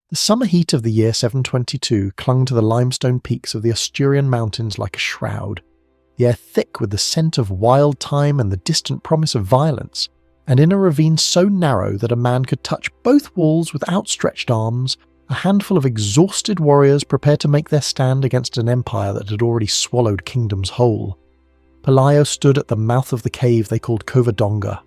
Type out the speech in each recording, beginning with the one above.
The summer heat of the year 722 clung to the limestone peaks of the Asturian mountains like a shroud, the air thick with the scent of wild thyme and the distant promise of violence, and in a ravine so narrow that a man could touch both walls with outstretched arms, a handful of exhausted warriors prepared to make their stand against an empire that had already swallowed kingdoms whole. Pelayo stood at the mouth of the cave they called Covadonga,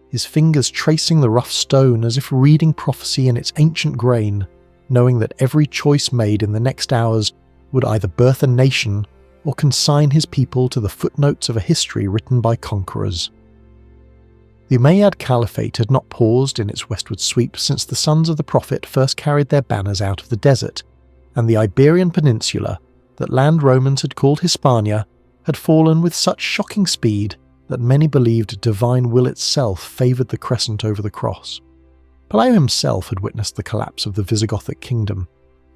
his fingers tracing the rough stone as if reading prophecy in its ancient grain, knowing that every choice made in the next hours would either birth a nation or consign his people to the footnotes of a history written by conquerors. The Umayyad Caliphate had not paused in its westward sweep since the sons of the Prophet first carried their banners out of the desert, and the Iberian peninsula, that land Romans had called Hispania, had fallen with such shocking speed that many believed divine will itself favoured the crescent over the cross. Pelayo himself had witnessed the collapse of the Visigothic kingdom,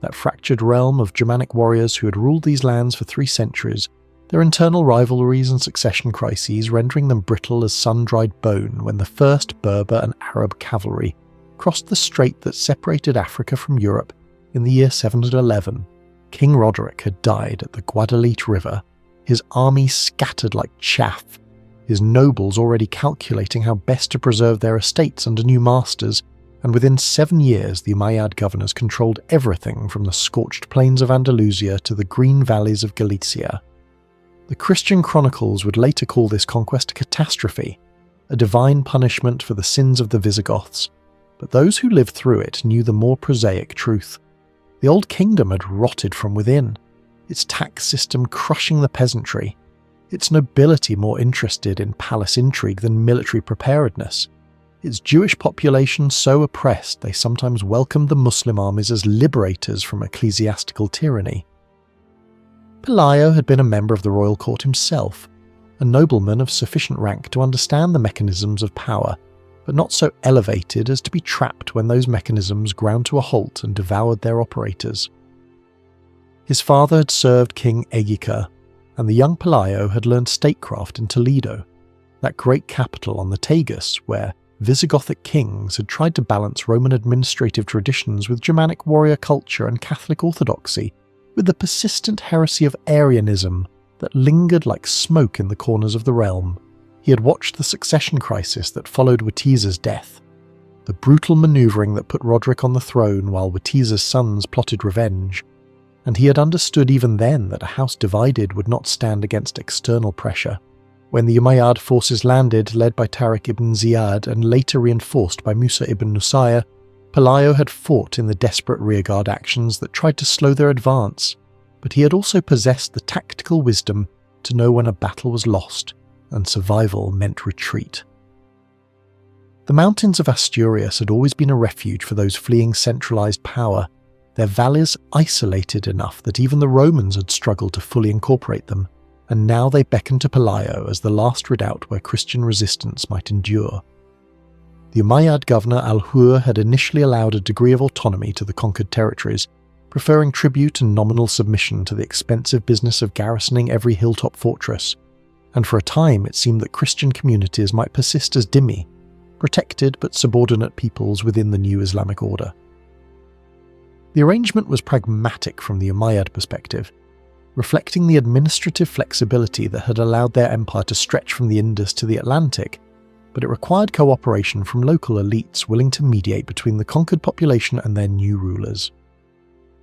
that fractured realm of Germanic warriors who had ruled these lands for 3 centuries, their internal rivalries and succession crises rendering them brittle as sun-dried bone when the first Berber and Arab cavalry crossed the strait that separated Africa from Europe in the year 711. King Roderick had died at the Guadalete River, his army scattered like chaff, his nobles already calculating how best to preserve their estates under new masters, and within 7 years the Umayyad governors controlled everything from the scorched plains of Andalusia to the green valleys of Galicia. The Christian chronicles would later call this conquest a catastrophe, a divine punishment for the sins of the Visigoths, but those who lived through it knew the more prosaic truth. The old kingdom had rotted from within, its tax system crushing the peasantry, its nobility more interested in palace intrigue than military preparedness, its Jewish population so oppressed they sometimes welcomed the Muslim armies as liberators from ecclesiastical tyranny. Pelayo had been a member of the royal court himself, a nobleman of sufficient rank to understand the mechanisms of power, but not so elevated as to be trapped when those mechanisms ground to a halt and devoured their operators. His father had served King Egica, and the young Pelayo had learned statecraft in Toledo, that great capital on the Tagus where Visigothic kings had tried to balance Roman administrative traditions with Germanic warrior culture and Catholic orthodoxy, with the persistent heresy of Arianism that lingered like smoke in the corners of the realm. He had watched the succession crisis that followed Witiza's death, the brutal manoeuvring that put Roderick on the throne while Witiza's sons plotted revenge, and he had understood even then that a house divided would not stand against external pressure. When the Umayyad forces landed, led by Tariq ibn Ziyad and later reinforced by Musa ibn Nusayr, Pelayo had fought in the desperate rearguard actions that tried to slow their advance, but he had also possessed the tactical wisdom to know when a battle was lost and survival meant retreat. The mountains of Asturias had always been a refuge for those fleeing centralized power, their valleys isolated enough that even the Romans had struggled to fully incorporate them, and now they beckoned to Pelayo as the last redoubt where Christian resistance might endure. The Umayyad governor Al-Hur had initially allowed a degree of autonomy to the conquered territories, preferring tribute and nominal submission to the expensive business of garrisoning every hilltop fortress, and for a time it seemed that Christian communities might persist as dhimmi, protected but subordinate peoples within the new Islamic order. The arrangement was pragmatic from the Umayyad perspective, reflecting the administrative flexibility that had allowed their empire to stretch from the Indus to the Atlantic, but it required cooperation from local elites willing to mediate between the conquered population and their new rulers.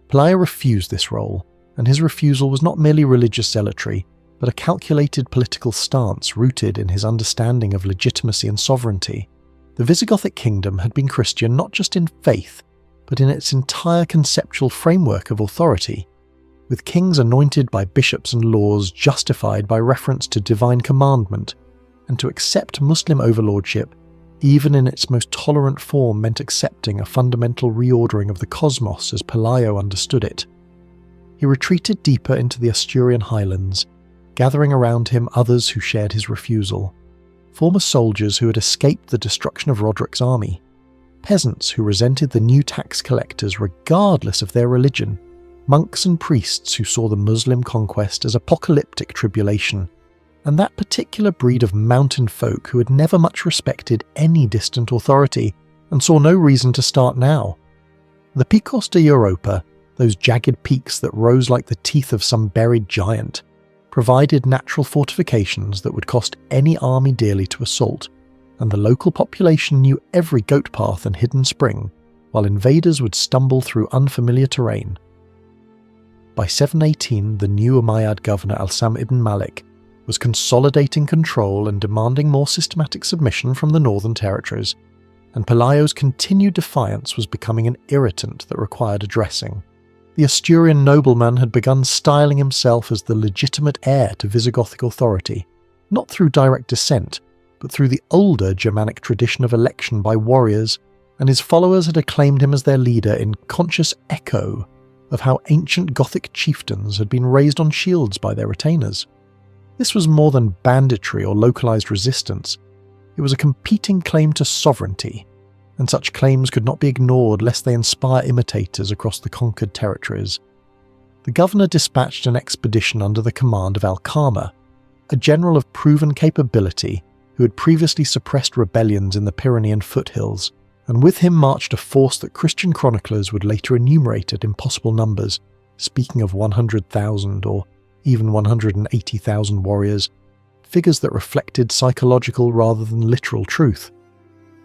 Pelayo refused this role, and his refusal was not merely religious zealotry, but a calculated political stance rooted in his understanding of legitimacy and sovereignty. The Visigothic kingdom had been Christian not just in faith, but in its entire conceptual framework of authority, with kings anointed by bishops and laws justified by reference to divine commandment, and to accept Muslim overlordship, even in its most tolerant form, meant accepting a fundamental reordering of the cosmos as Pelayo understood it. He retreated deeper into the Asturian highlands, gathering around him others who shared his refusal, former soldiers who had escaped the destruction of Roderick's army, peasants who resented the new tax collectors regardless of their religion, monks and priests who saw the Muslim conquest as apocalyptic tribulation, and that particular breed of mountain folk who had never much respected any distant authority and saw no reason to start now. The Picos de Europa, those jagged peaks that rose like the teeth of some buried giant, provided natural fortifications that would cost any army dearly to assault, and the local population knew every goat path and hidden spring, while invaders would stumble through unfamiliar terrain. By 718, the new Umayyad governor Al-Sam ibn Malik was consolidating control and demanding more systematic submission from the northern territories, and Pelayo's continued defiance was becoming an irritant that required addressing. The Asturian nobleman had begun styling himself as the legitimate heir to Visigothic authority, not through direct descent, but through the older Germanic tradition of election by warriors, and his followers had acclaimed him as their leader in conscious echo of how ancient Gothic chieftains had been raised on shields by their retainers. This was more than banditry or localized resistance. It was a competing claim to sovereignty, and such claims could not be ignored lest they inspire imitators across the conquered territories. The governor dispatched an expedition under the command of Al-Kama, a general of proven capability who had previously suppressed rebellions in the Pyrenean foothills, and with him marched a force that Christian chroniclers would later enumerate at impossible numbers, speaking of 100,000 or even 180,000 warriors, figures that reflected psychological rather than literal truth.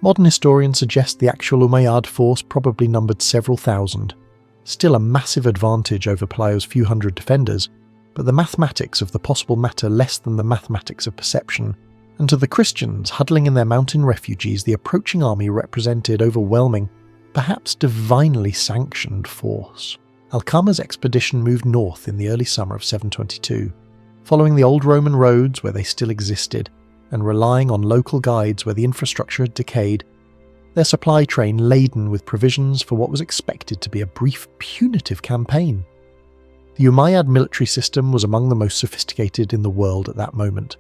Modern historians suggest the actual Umayyad force probably numbered several thousand, still a massive advantage over Pelayo's few hundred defenders, but the mathematics of the possible matter less than the mathematics of perception, and to the Christians huddling in their mountain refuges the approaching army represented overwhelming, perhaps divinely sanctioned force. Al-Kama's expedition moved north in the early summer of 722, following the old Roman roads where they still existed, and relying on local guides where the infrastructure had decayed, their supply train laden with provisions for what was expected to be a brief punitive campaign. The Umayyad military system was among the most sophisticated in the world at that moment,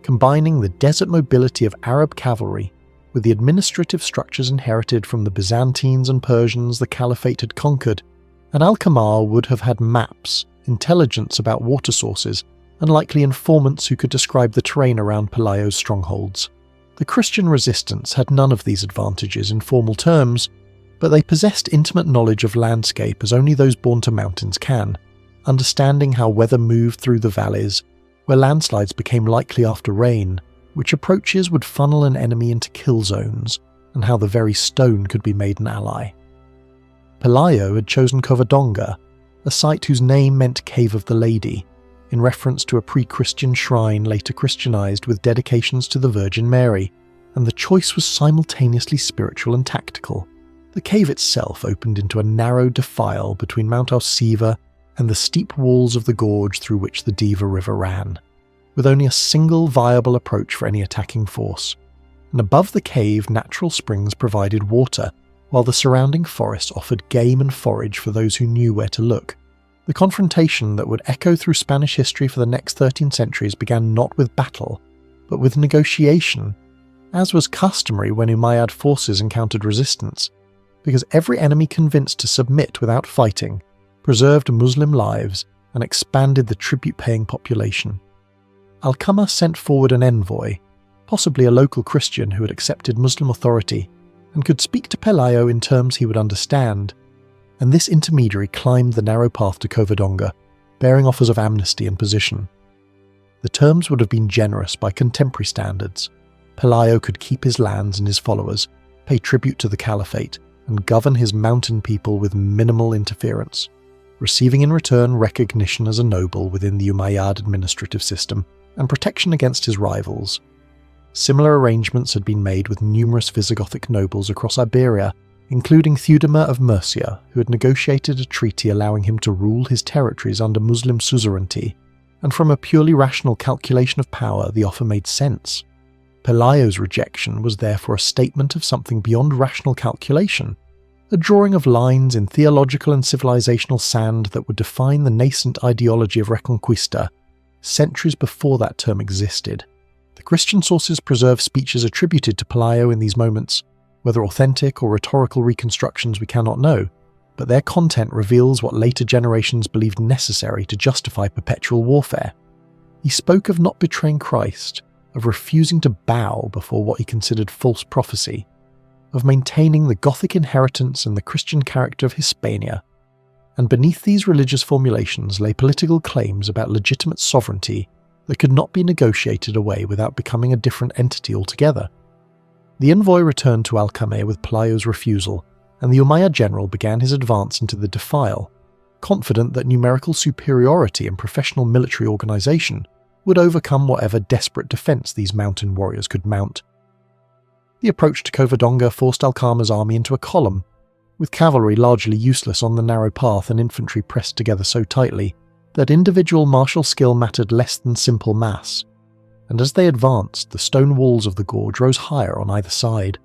combining the desert mobility of Arab cavalry with the administrative structures inherited from the Byzantines and Persians the Caliphate had conquered, and Al-Kama would have had maps, intelligence about water sources, and likely informants who could describe the terrain around Pelayo's strongholds. The Christian resistance had none of these advantages in formal terms, but they possessed intimate knowledge of landscape as only those born to mountains can, understanding how weather moved through the valleys, where landslides became likely after rain, which approaches would funnel an enemy into kill zones, and how the very stone could be made an ally. Pelayo had chosen Covadonga, a site whose name meant Cave of the Lady, in reference to a pre-Christian shrine later Christianized with dedications to the Virgin Mary, and the choice was simultaneously spiritual and tactical. The cave itself opened into a narrow defile between Mount Ausiva and the steep walls of the gorge through which the Diva River ran, with only a single viable approach for any attacking force, and above the cave natural springs provided water, while the surrounding forest offered game and forage for those who knew where to look. The confrontation that would echo through Spanish history for the next 13 centuries began not with battle, but with negotiation, as was customary when Umayyad forces encountered resistance, because every enemy convinced to submit without fighting preserved Muslim lives and expanded the tribute-paying population. Al-Kama sent forward an envoy, possibly a local Christian who had accepted Muslim authority and could speak to Pelayo in terms he would understand, and this intermediary climbed the narrow path to Covadonga, bearing offers of amnesty and position. The terms would have been generous by contemporary standards. Pelayo could keep his lands and his followers, pay tribute to the Caliphate, and govern his mountain people with minimal interference, receiving in return recognition as a noble within the Umayyad administrative system and protection against his rivals. Similar arrangements had been made with numerous Visigothic nobles across Iberia, including Theudemir of Mercia, who had negotiated a treaty allowing him to rule his territories under Muslim suzerainty, and from a purely rational calculation of power the offer made sense. Pelayo's rejection was therefore a statement of something beyond rational calculation, a drawing of lines in theological and civilizational sand that would define the nascent ideology of Reconquista, centuries before that term existed. The Christian sources preserve speeches attributed to Pelayo in these moments, whether authentic or rhetorical reconstructions we cannot know, but their content reveals what later generations believed necessary to justify perpetual warfare. He spoke of not betraying Christ, of refusing to bow before what he considered false prophecy, of maintaining the Gothic inheritance and the Christian character of Hispania, and beneath these religious formulations lay political claims about legitimate sovereignty that could not be negotiated away without becoming a different entity altogether. The envoy returned to Alcame with Pelayo's refusal, and the Umayyad general began his advance into the defile, confident that numerical superiority and professional military organisation would overcome whatever desperate defence these mountain warriors could mount. The approach to Covadonga forced Alcama's army into a column, with cavalry largely useless on the narrow path and infantry pressed together so tightly that individual martial skill mattered less than simple mass, and as they advanced, the stone walls of the gorge rose higher on either side.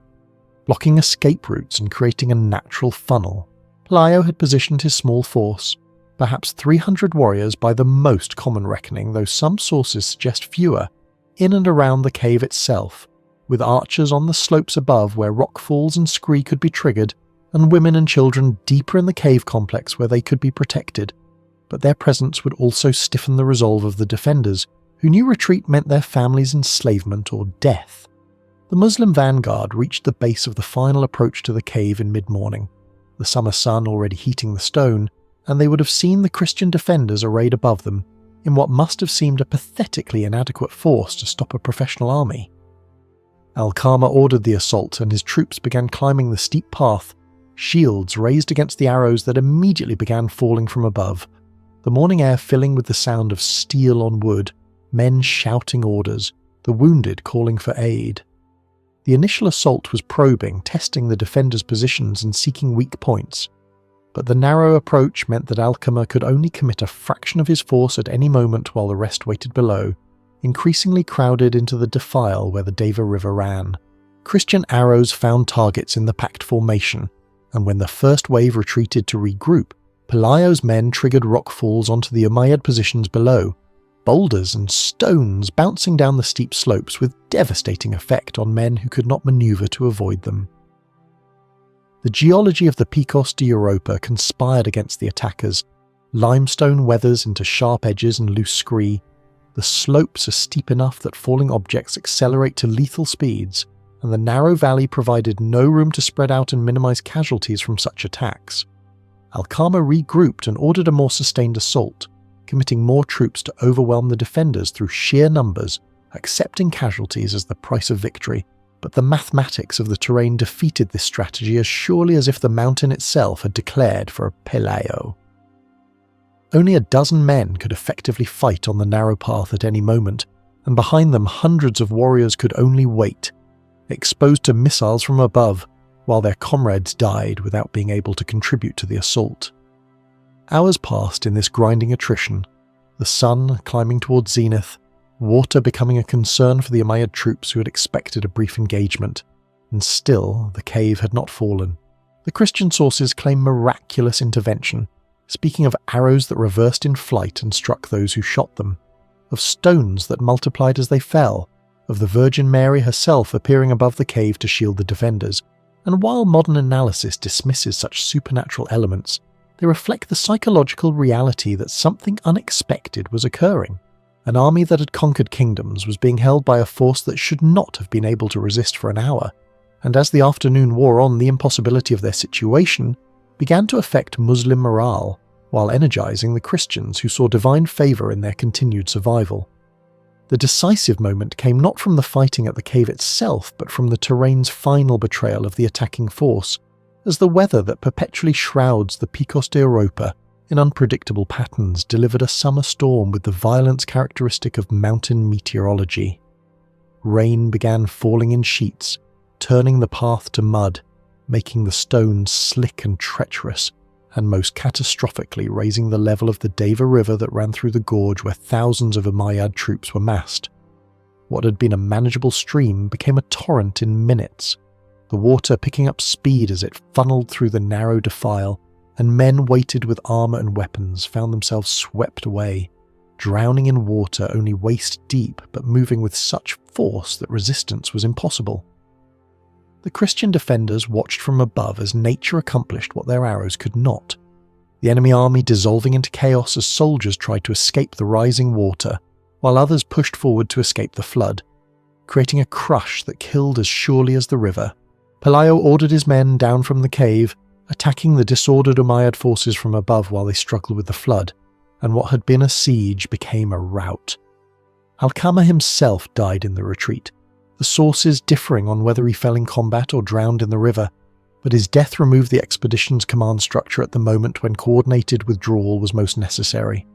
Blocking escape routes and creating a natural funnel, Pelayo had positioned his small force, perhaps 300 warriors by the most common reckoning, though some sources suggest fewer, in and around the cave itself, with archers on the slopes above where rockfalls and scree could be triggered, and women and children deeper in the cave complex where they could be protected, but their presence would also stiffen the resolve of the defenders, who knew retreat meant their families' enslavement or death. The Muslim vanguard reached the base of the final approach to the cave in mid-morning, the summer sun already heating the stone, and they would have seen the Christian defenders arrayed above them, in what must have seemed a pathetically inadequate force to stop a professional army. Alcama ordered the assault, and his troops began climbing the steep path, shields raised against the arrows that immediately began falling from above, the morning air filling with the sound of steel on wood, men shouting orders, the wounded calling for aid. The initial assault was probing, testing the defenders' positions and seeking weak points, but the narrow approach meant that Alcama could only commit a fraction of his force at any moment while the rest waited below, increasingly crowded into the defile where the Deva River ran. Christian arrows found targets in the packed formation, and when the first wave retreated to regroup, Pelayo's men triggered rockfalls onto the Umayyad positions below, boulders and stones bouncing down the steep slopes with devastating effect on men who could not maneuver to avoid them. The geology of the Picos de Europa conspired against the attackers. Limestone weathers into sharp edges and loose scree. The slopes are steep enough that falling objects accelerate to lethal speeds, and the narrow valley provided no room to spread out and minimize casualties from such attacks. Alcama regrouped and ordered a more sustained assault, committing more troops to overwhelm the defenders through sheer numbers, accepting casualties as the price of victory, but the mathematics of the terrain defeated this strategy as surely as if the mountain itself had declared for a Pelayo. Only a dozen men could effectively fight on the narrow path at any moment, and behind them hundreds of warriors could only wait, exposed to missiles from above, while their comrades died without being able to contribute to the assault. Hours passed in this grinding attrition, the sun climbing towards zenith, water becoming a concern for the Umayyad troops who had expected a brief engagement, and still the cave had not fallen. The Christian sources claim miraculous intervention, speaking of arrows that reversed in flight and struck those who shot them, of stones that multiplied as they fell, of the Virgin Mary herself appearing above the cave to shield the defenders, and while modern analysis dismisses such supernatural elements, they reflect the psychological reality that something unexpected was occurring. An army that had conquered kingdoms was being held by a force that should not have been able to resist for an hour, and as the afternoon wore on, the impossibility of their situation began to affect Muslim morale, while energizing the Christians who saw divine favor in their continued survival. The decisive moment came not from the fighting at the cave itself, but from the terrain's final betrayal of the attacking force, as the weather that perpetually shrouds the Picos de Europa in unpredictable patterns delivered a summer storm with the violence characteristic of mountain meteorology. Rain began falling in sheets, turning the path to mud, making the stones slick and treacherous, and most catastrophically raising the level of the Deva River that ran through the gorge where thousands of Umayyad troops were massed. What had been a manageable stream became a torrent in minutes, the water picking up speed as it funneled through the narrow defile, and men weighted with armor and weapons found themselves swept away, drowning in water only waist deep but moving with such force that resistance was impossible. The Christian defenders watched from above as nature accomplished what their arrows could not, the enemy army dissolving into chaos as soldiers tried to escape the rising water, while others pushed forward to escape the flood, creating a crush that killed as surely as the river. Pelayo ordered his men down from the cave, attacking the disordered Umayyad forces from above while they struggled with the flood, and what had been a siege became a rout. Alqama himself died in the retreat, the sources differing on whether he fell in combat or drowned in the river, but his death removed the expedition's command structure at the moment when coordinated withdrawal was most necessary.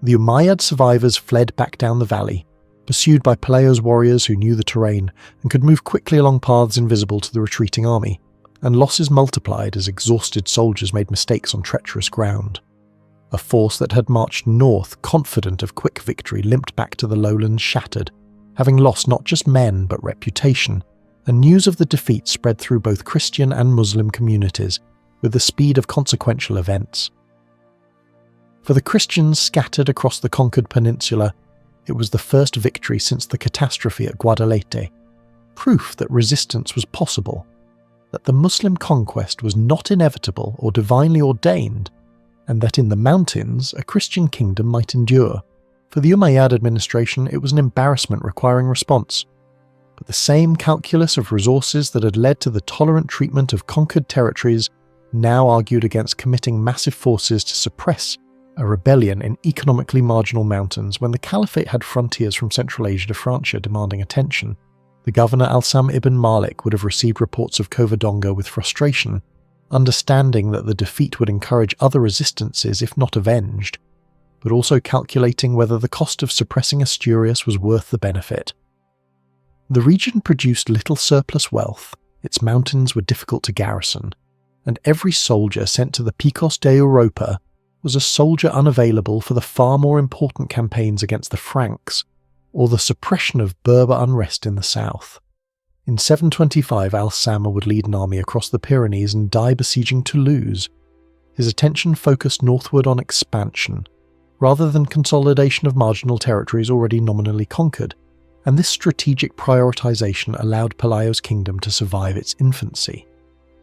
The Umayyad survivors fled back down the valley, pursued by Pelayo's warriors who knew the terrain and could move quickly along paths invisible to the retreating army, and losses multiplied as exhausted soldiers made mistakes on treacherous ground. A force that had marched north, confident of quick victory, limped back to the lowlands shattered, having lost not just men but reputation, and news of the defeat spread through both Christian and Muslim communities with the speed of consequential events. For the Christians scattered across the conquered peninsula, it was the first victory since the catastrophe at Guadalete, proof that resistance was possible, that the Muslim conquest was not inevitable or divinely ordained, and that in the mountains a Christian kingdom might endure. For the Umayyad administration, it was an embarrassment requiring response. But the same calculus of resources that had led to the tolerant treatment of conquered territories now argued against committing massive forces to suppress a rebellion in economically marginal mountains when the Caliphate had frontiers from Central Asia to Francia demanding attention. The governor Al-Sam ibn Malik would have received reports of Covadonga with frustration, understanding that the defeat would encourage other resistances if not avenged, but also calculating whether the cost of suppressing Asturias was worth the benefit. The region produced little surplus wealth, its mountains were difficult to garrison, and every soldier sent to the Picos de Europa was a soldier unavailable for the far more important campaigns against the Franks, or the suppression of Berber unrest in the south. In 725, Al-Sama would lead an army across the Pyrenees and die besieging Toulouse. His attention focused northward on expansion, rather than consolidation of marginal territories already nominally conquered, and this strategic prioritization allowed Pelayo's kingdom to survive its infancy.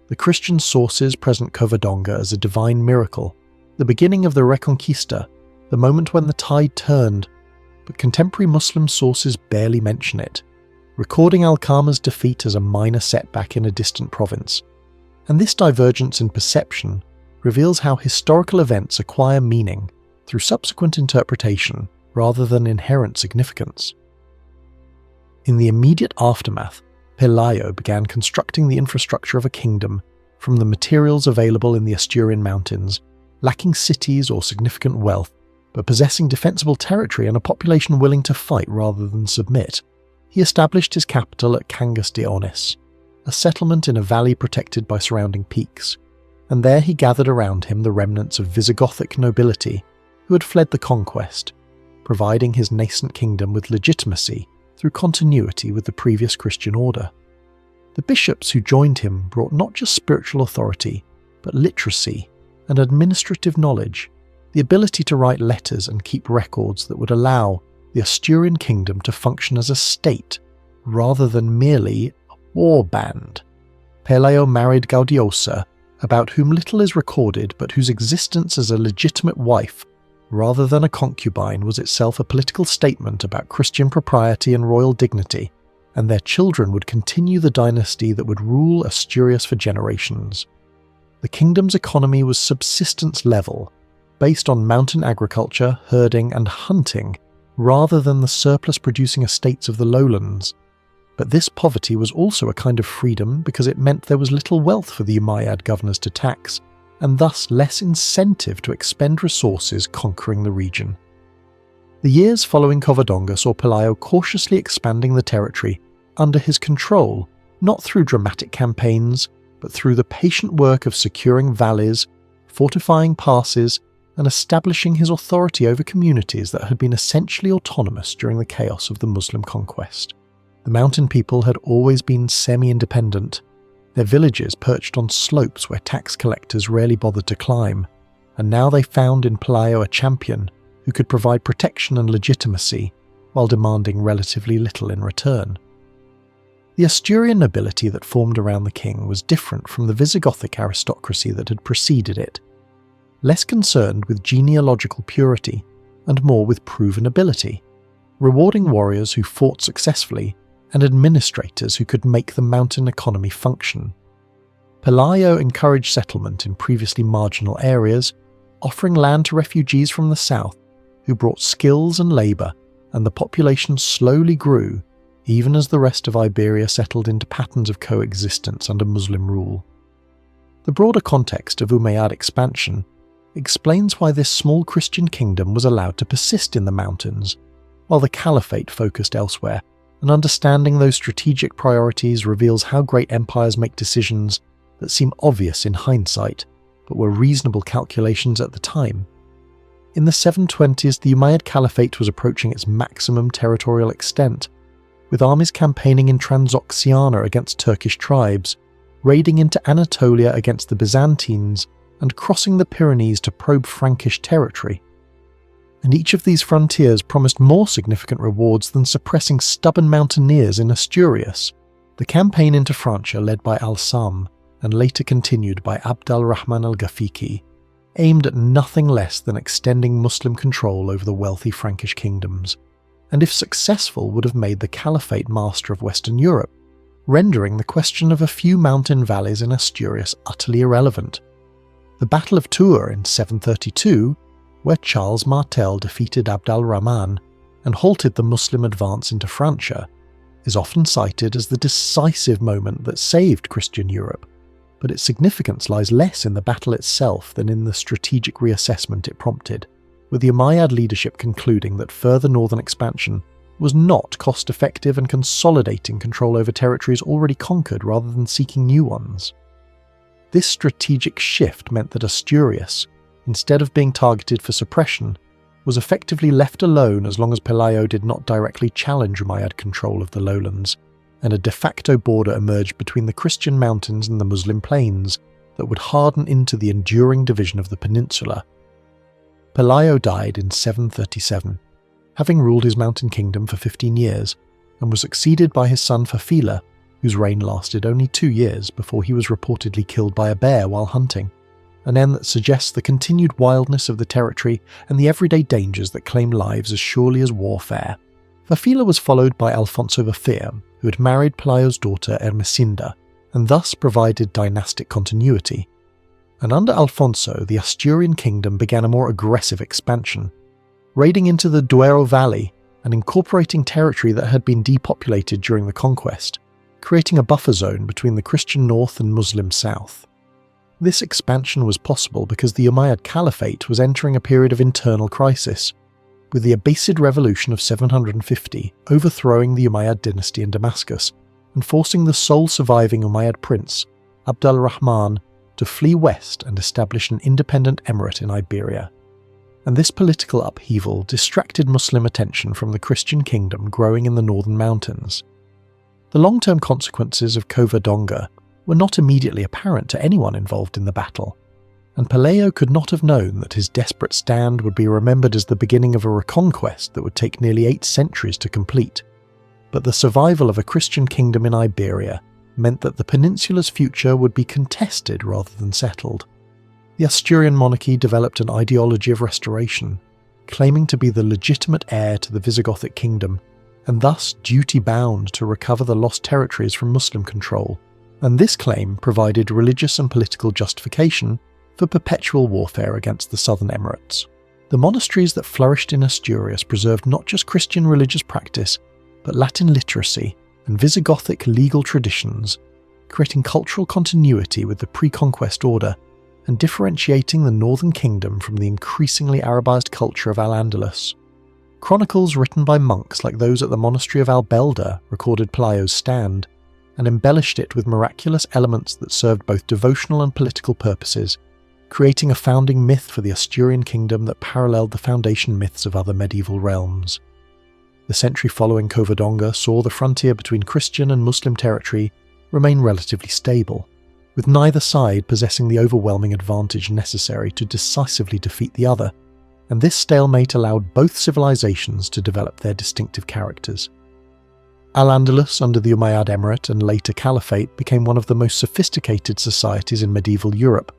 The Christian sources present Covadonga as a divine miracle, the beginning of the Reconquista, the moment when the tide turned, but contemporary Muslim sources barely mention it, recording Alqama's defeat as a minor setback in a distant province. And this divergence in perception reveals how historical events acquire meaning through subsequent interpretation rather than inherent significance. In the immediate aftermath, Pelayo began constructing the infrastructure of a kingdom from the materials available in the Asturian mountains, lacking cities or significant wealth, but possessing defensible territory and a population willing to fight rather than submit. He established his capital at Cangas de Onís, a settlement in a valley protected by surrounding peaks, and there he gathered around him the remnants of Visigothic nobility who had fled the conquest, providing his nascent kingdom with legitimacy through continuity with the previous Christian order. The bishops who joined him brought not just spiritual authority, but literacy and administrative knowledge, the ability to write letters and keep records that would allow the Asturian kingdom to function as a state rather than merely a war band. Pelayo married Gaudiosa, about whom little is recorded but whose existence as a legitimate wife rather than a concubine was itself a political statement about Christian propriety and royal dignity, and their children would continue the dynasty that would rule Asturias for generations. The kingdom's economy was subsistence level, based on mountain agriculture, herding and hunting, rather than the surplus-producing estates of the lowlands. But this poverty was also a kind of freedom because it meant there was little wealth for the Umayyad governors to tax, and thus less incentive to expend resources conquering the region. The years following Covadonga saw Pelayo cautiously expanding the territory under his control, not through dramatic campaigns, but through the patient work of securing valleys, fortifying passes, and establishing his authority over communities that had been essentially autonomous during the chaos of the Muslim conquest. The mountain people had always been semi-independent, their villages perched on slopes where tax collectors rarely bothered to climb, and now they found in Pelayo a champion who could provide protection and legitimacy while demanding relatively little in return. The Asturian nobility that formed around the king was different from the Visigothic aristocracy that had preceded it, less concerned with genealogical purity and more with proven ability, rewarding warriors who fought successfully and administrators who could make the mountain economy function. Pelayo encouraged settlement in previously marginal areas, offering land to refugees from the south who brought skills and labour, and the population slowly grew even as the rest of Iberia settled into patterns of coexistence under Muslim rule. The broader context of Umayyad expansion explains why this small Christian kingdom was allowed to persist in the mountains, while the Caliphate focused elsewhere, and understanding those strategic priorities reveals how great empires make decisions that seem obvious in hindsight, but were reasonable calculations at the time. In the 720s, the Umayyad Caliphate was approaching its maximum territorial extent, with armies campaigning in Transoxiana against Turkish tribes, raiding into Anatolia against the Byzantines, and crossing the Pyrenees to probe Frankish territory. And each of these frontiers promised more significant rewards than suppressing stubborn mountaineers in Asturias. The campaign into Francia, led by Al-Sam, and later continued by Abd al-Rahman al-Ghafiqi, aimed at nothing less than extending Muslim control over the wealthy Frankish kingdoms, and if successful would have made the Caliphate master of Western Europe, rendering the question of a few mountain valleys in Asturias utterly irrelevant. The Battle of Tours in 732, where Charles Martel defeated Abd al-Rahman and halted the Muslim advance into Francia, is often cited as the decisive moment that saved Christian Europe, but its significance lies less in the battle itself than in the strategic reassessment it prompted, with the Umayyad leadership concluding that further northern expansion was not cost-effective and consolidating control over territories already conquered rather than seeking new ones. This strategic shift meant that Asturias, instead of being targeted for suppression, was effectively left alone as long as Pelayo did not directly challenge Umayyad control of the lowlands, and a de facto border emerged between the Christian mountains and the Muslim plains that would harden into the enduring division of the peninsula. Pelayo died in 737, having ruled his mountain kingdom for 15 years, and was succeeded by his son Fafila, whose reign lasted only 2 years before he was reportedly killed by a bear while hunting, an end that suggests the continued wildness of the territory and the everyday dangers that claim lives as surely as warfare. Fafila was followed by Alfonso V, who had married Pelayo's daughter Ermesinda, and thus provided dynastic continuity. And under Alfonso, the Asturian kingdom began a more aggressive expansion, raiding into the Duero Valley and incorporating territory that had been depopulated during the conquest, creating a buffer zone between the Christian north and Muslim south. This expansion was possible because the Umayyad Caliphate was entering a period of internal crisis, with the Abbasid Revolution of 750 overthrowing the Umayyad dynasty in Damascus and forcing the sole surviving Umayyad prince, Abd al-Rahman, to flee west and establish an independent emirate in Iberia. And this political upheaval distracted Muslim attention from the Christian kingdom growing in the northern mountains. The long-term consequences of Covadonga were not immediately apparent to anyone involved in the battle, and Pelayo could not have known that his desperate stand would be remembered as the beginning of a reconquest that would take nearly 8 centuries to complete. But the survival of a Christian kingdom in Iberia meant that the peninsula's future would be contested rather than settled. The Asturian monarchy developed an ideology of restoration, claiming to be the legitimate heir to the Visigothic kingdom, and thus duty-bound to recover the lost territories from Muslim control, and this claim provided religious and political justification for perpetual warfare against the southern emirates. The monasteries that flourished in Asturias preserved not just Christian religious practice, but Latin literacy and Visigothic legal traditions, creating cultural continuity with the pre-conquest order and differentiating the northern kingdom from the increasingly Arabized culture of Al-Andalus. Chronicles written by monks like those at the monastery of Albelda recorded Pelayo's stand, and embellished it with miraculous elements that served both devotional and political purposes, creating a founding myth for the Asturian kingdom that paralleled the foundation myths of other medieval realms. The century following Covadonga saw the frontier between Christian and Muslim territory remain relatively stable, with neither side possessing the overwhelming advantage necessary to decisively defeat the other, and this stalemate allowed both civilizations to develop their distinctive characters. Al-Andalus under the Umayyad Emirate and later Caliphate became one of the most sophisticated societies in medieval Europe,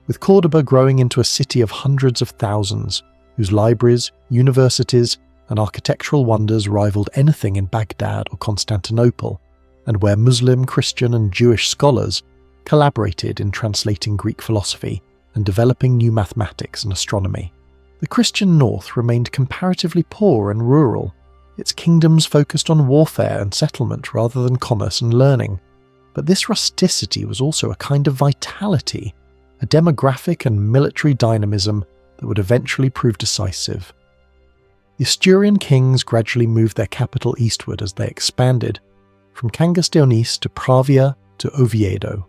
with Cordoba growing into a city of hundreds of thousands, whose libraries, universities, and architectural wonders rivaled anything in Baghdad or Constantinople, and where Muslim, Christian and Jewish scholars collaborated in translating Greek philosophy and developing new mathematics and astronomy. The Christian north remained comparatively poor and rural. Its kingdoms focused on warfare and settlement rather than commerce and learning. But this rusticity was also a kind of vitality, a demographic and military dynamism that would eventually prove decisive. The Asturian kings gradually moved their capital eastward as they expanded, from Cangas de Onís to Pravia to Oviedo,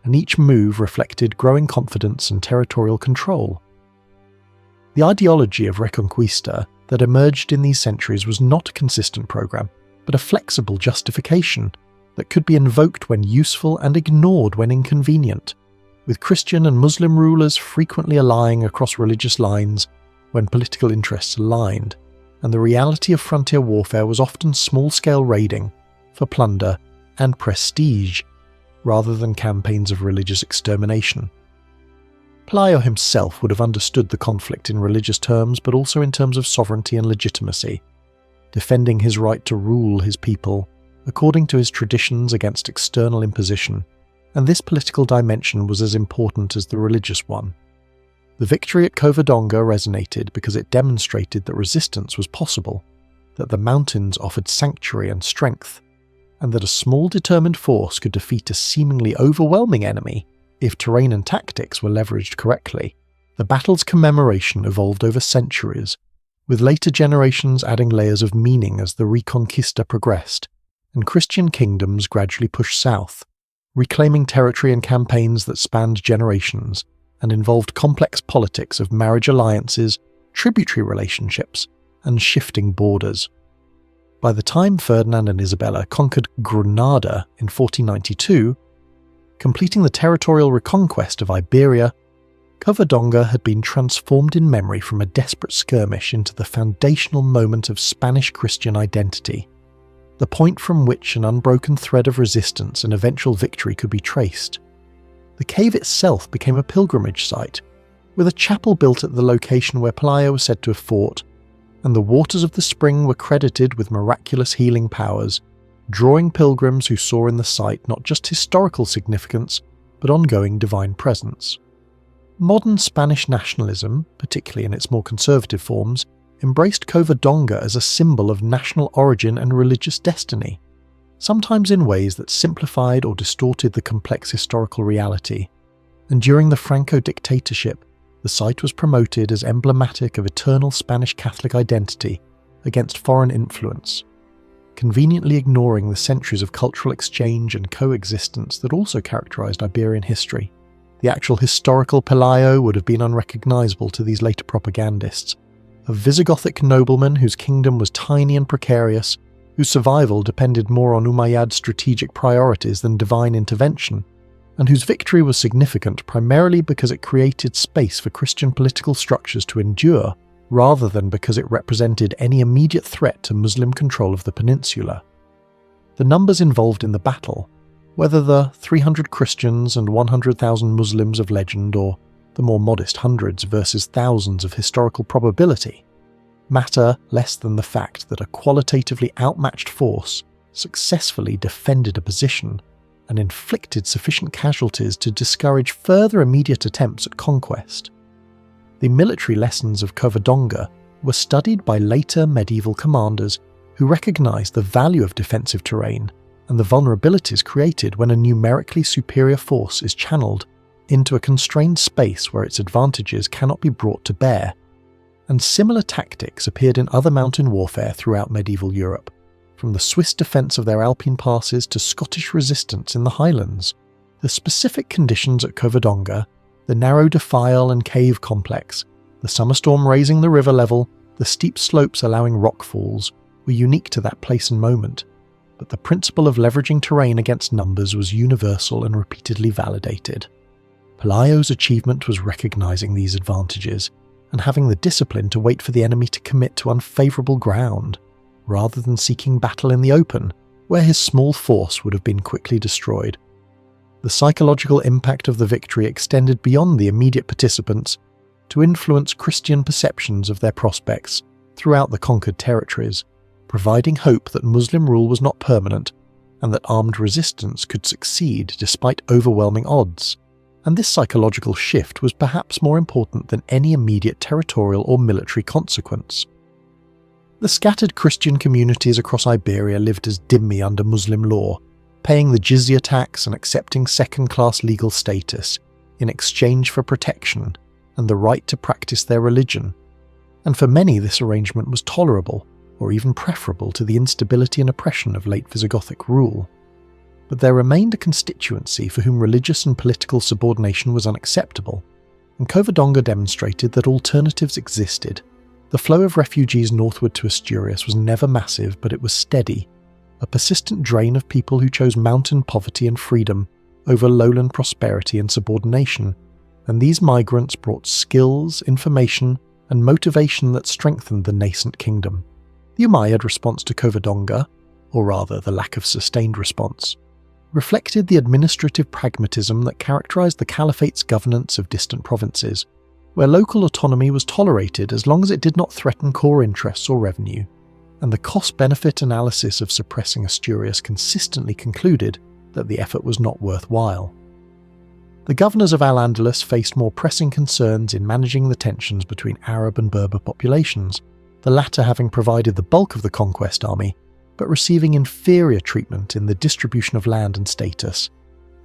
and each move reflected growing confidence and territorial control. The ideology of Reconquista that emerged in these centuries was not a consistent program, but a flexible justification that could be invoked when useful and ignored when inconvenient, with Christian and Muslim rulers frequently allying across religious lines when political interests aligned, and the reality of frontier warfare was often small-scale raiding for plunder and prestige, rather than campaigns of religious extermination. Pelayo himself would have understood the conflict in religious terms, but also in terms of sovereignty and legitimacy, defending his right to rule his people according to his traditions against external imposition, and this political dimension was as important as the religious one. The victory at Covadonga resonated because it demonstrated that resistance was possible, that the mountains offered sanctuary and strength, and that a small determined force could defeat a seemingly overwhelming enemy if terrain and tactics were leveraged correctly. The battle's commemoration evolved over centuries, with later generations adding layers of meaning as the Reconquista progressed, and Christian kingdoms gradually pushed south, reclaiming territory in campaigns that spanned generations and involved complex politics of marriage alliances, tributary relationships, and shifting borders. By the time Ferdinand and Isabella conquered Granada in 1492, completing the territorial reconquest of Iberia, Covadonga had been transformed in memory from a desperate skirmish into the foundational moment of Spanish Christian identity, the point from which an unbroken thread of resistance and eventual victory could be traced. The cave itself became a pilgrimage site, with a chapel built at the location where Pelayo was said to have fought, and the waters of the spring were credited with miraculous healing powers, drawing pilgrims who saw in the site not just historical significance, but ongoing divine presence. Modern Spanish nationalism, particularly in its more conservative forms, embraced Covadonga as a symbol of national origin and religious destiny, sometimes in ways that simplified or distorted the complex historical reality. And during the Franco dictatorship, the site was promoted as emblematic of eternal Spanish Catholic identity against foreign influence, conveniently ignoring the centuries of cultural exchange and coexistence that also characterized Iberian history. The actual historical Pelayo would have been unrecognizable to these later propagandists, a Visigothic nobleman whose kingdom was tiny and precarious, whose survival depended more on Umayyad's strategic priorities than divine intervention, and whose victory was significant primarily because it created space for Christian political structures to endure, rather than because it represented any immediate threat to Muslim control of the peninsula. The numbers involved in the battle, whether the 300 Christians and 100,000 Muslims of legend or the more modest hundreds versus thousands of historical probability, matter less than the fact that a qualitatively outmatched force successfully defended a position and inflicted sufficient casualties to discourage further immediate attempts at conquest. The military lessons of Covadonga were studied by later medieval commanders who recognized the value of defensive terrain and the vulnerabilities created when a numerically superior force is channeled into a constrained space where its advantages cannot be brought to bear. And similar tactics appeared in other mountain warfare throughout medieval Europe, from the Swiss defence of their Alpine passes to Scottish resistance in the Highlands. The specific conditions at Covadonga, the narrow defile and cave complex, the summer storm raising the river level, the steep slopes allowing rock falls, were unique to that place and moment, but the principle of leveraging terrain against numbers was universal and repeatedly validated. Pelayo's achievement was recognizing these advantages and having the discipline to wait for the enemy to commit to unfavourable ground, rather than seeking battle in the open, where his small force would have been quickly destroyed. The psychological impact of the victory extended beyond the immediate participants to influence Christian perceptions of their prospects throughout the conquered territories, providing hope that Muslim rule was not permanent and that armed resistance could succeed despite overwhelming odds. And this psychological shift was perhaps more important than any immediate territorial or military consequence. The scattered Christian communities across Iberia lived as dhimmi under Muslim law, paying the jizya tax and accepting second-class legal status in exchange for protection and the right to practice their religion. And for many this arrangement was tolerable, or even preferable to the instability and oppression of late Visigothic rule. But there remained a constituency for whom religious and political subordination was unacceptable, and Covadonga demonstrated that alternatives existed. The flow of refugees northward to Asturias was never massive, but it was steady, a persistent drain of people who chose mountain poverty and freedom over lowland prosperity and subordination, and these migrants brought skills, information, and motivation that strengthened the nascent kingdom. The Umayyad response to Covadonga, or rather the lack of sustained response, reflected the administrative pragmatism that characterized the Caliphate's governance of distant provinces, where local autonomy was tolerated as long as it did not threaten core interests or revenue, and the cost-benefit analysis of suppressing Asturias consistently concluded that the effort was not worthwhile. The governors of Al-Andalus faced more pressing concerns in managing the tensions between Arab and Berber populations, the latter having provided the bulk of the conquest army, but receiving inferior treatment in the distribution of land and status,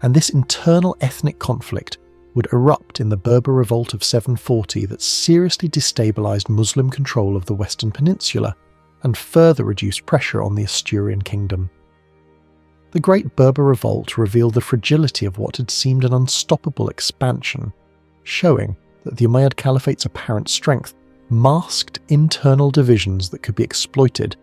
and this internal ethnic conflict would erupt in the Berber revolt of 740 that seriously destabilised Muslim control of the Western Peninsula and further reduced pressure on the Asturian kingdom. The Great Berber Revolt revealed the fragility of what had seemed an unstoppable expansion, showing that the Umayyad Caliphate's apparent strength masked internal divisions that could be exploited,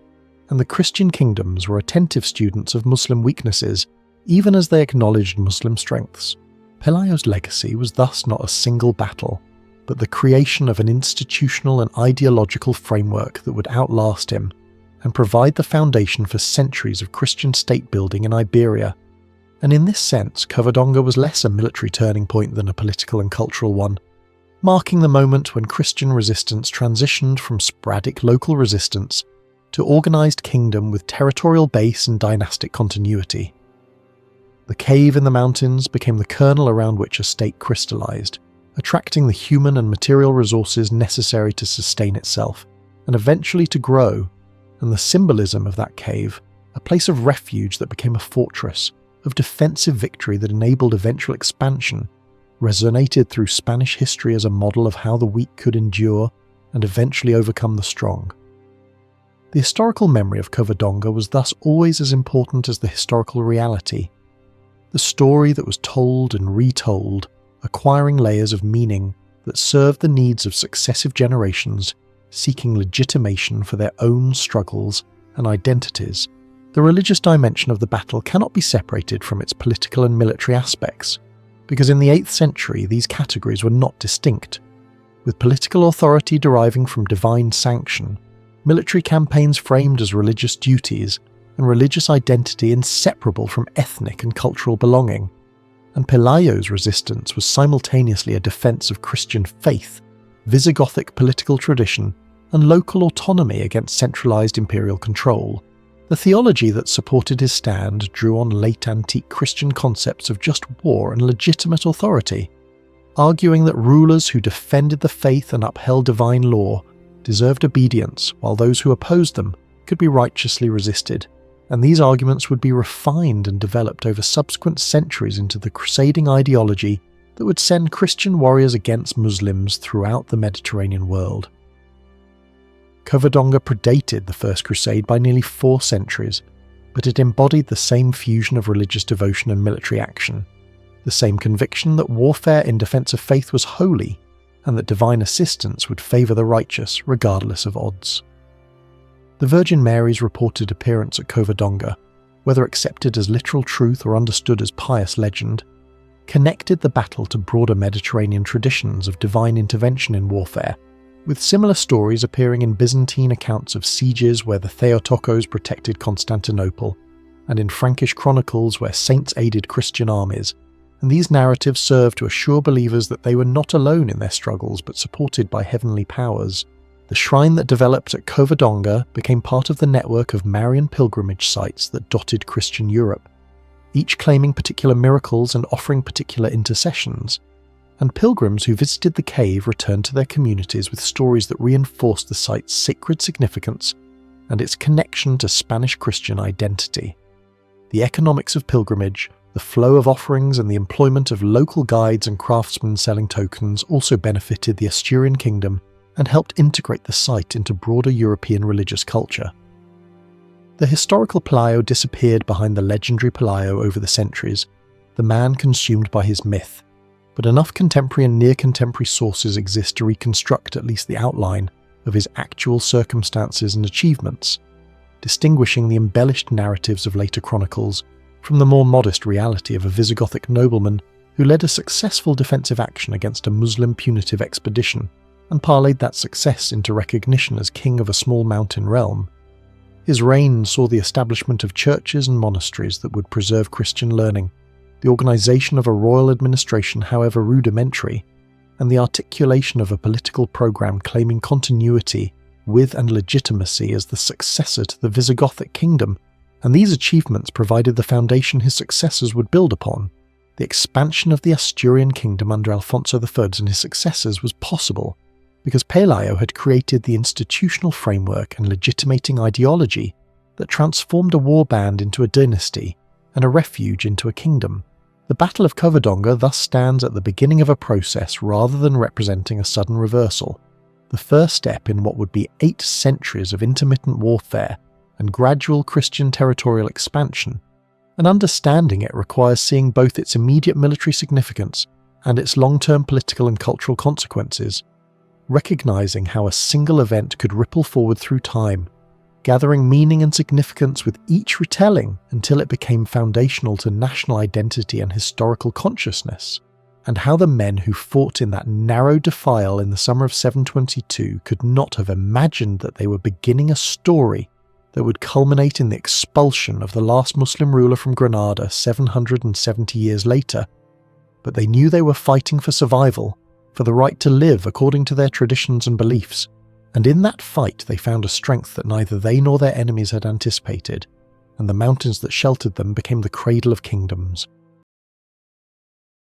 and the Christian kingdoms were attentive students of Muslim weaknesses, even as they acknowledged Muslim strengths. Pelayo's legacy was thus not a single battle, but the creation of an institutional and ideological framework that would outlast him and provide the foundation for centuries of Christian state-building in Iberia. And in this sense, Covadonga was less a military turning point than a political and cultural one, marking the moment when Christian resistance transitioned from sporadic local resistance to organised kingdom with territorial base and dynastic continuity. The cave in the mountains became the kernel around which a state crystallised, attracting the human and material resources necessary to sustain itself, and eventually to grow, and the symbolism of that cave, a place of refuge that became a fortress, of defensive victory that enabled eventual expansion, resonated through Spanish history as a model of how the weak could endure and eventually overcome the strong. The historical memory of Covadonga was thus always as important as the historical reality, the story that was told and retold, acquiring layers of meaning that served the needs of successive generations seeking legitimation for their own struggles and identities. The religious dimension of the battle cannot be separated from its political and military aspects, because in the 8th century these categories were not distinct. With political authority deriving from divine sanction, military campaigns framed as religious duties, and religious identity inseparable from ethnic and cultural belonging, and Pelayo's resistance was simultaneously a defence of Christian faith, Visigothic political tradition, and local autonomy against centralised imperial control. The theology that supported his stand drew on late antique Christian concepts of just war and legitimate authority, arguing that rulers who defended the faith and upheld divine law deserved obedience, while those who opposed them could be righteously resisted, and these arguments would be refined and developed over subsequent centuries into the crusading ideology that would send Christian warriors against Muslims throughout the Mediterranean world. Covadonga predated the First Crusade by nearly 4 centuries, but it embodied the same fusion of religious devotion and military action, the same conviction that warfare in defence of faith was holy, and that divine assistance would favour the righteous regardless of odds. The Virgin Mary's reported appearance at Covadonga, whether accepted as literal truth or understood as pious legend, connected the battle to broader Mediterranean traditions of divine intervention in warfare, with similar stories appearing in Byzantine accounts of sieges where the Theotokos protected Constantinople, and in Frankish chronicles where saints aided Christian armies, and these narratives serve to assure believers that they were not alone in their struggles but supported by heavenly powers. The shrine that developed at Covadonga became part of the network of Marian pilgrimage sites that dotted Christian Europe, each claiming particular miracles and offering particular intercessions, and pilgrims who visited the cave returned to their communities with stories that reinforced the site's sacred significance and its connection to Spanish Christian identity. The economics of pilgrimage, the flow of offerings and the employment of local guides and craftsmen selling tokens also benefited the Asturian kingdom and helped integrate the site into broader European religious culture. The historical Pelayo disappeared behind the legendary Pelayo over the centuries, the man consumed by his myth, but enough contemporary and near-contemporary sources exist to reconstruct at least the outline of his actual circumstances and achievements, distinguishing the embellished narratives of later chronicles from the more modest reality of a Visigothic nobleman who led a successful defensive action against a Muslim punitive expedition and parlayed that success into recognition as king of a small mountain realm. His reign saw the establishment of churches and monasteries that would preserve Christian learning, the organisation of a royal administration however rudimentary, and the articulation of a political programme claiming continuity with and legitimacy as the successor to the Visigothic kingdom, and these achievements provided the foundation his successors would build upon. The expansion of the Asturian kingdom under Alfonso I and his successors was possible because Pelayo had created the institutional framework and legitimating ideology that transformed a warband into a dynasty and a refuge into a kingdom. The Battle of Covadonga thus stands at the beginning of a process rather than representing a sudden reversal, the first step in what would be 8 centuries of intermittent warfare and gradual Christian territorial expansion, and understanding it requires seeing both its immediate military significance and its long-term political and cultural consequences, recognizing how a single event could ripple forward through time, gathering meaning and significance with each retelling until it became foundational to national identity and historical consciousness, and how the men who fought in that narrow defile in the summer of 722 could not have imagined that they were beginning a story that would culminate in the expulsion of the last Muslim ruler from Granada 770 years later, but they knew they were fighting for survival, for the right to live according to their traditions and beliefs, and in that fight they found a strength that neither they nor their enemies had anticipated, and the mountains that sheltered them became the cradle of kingdoms.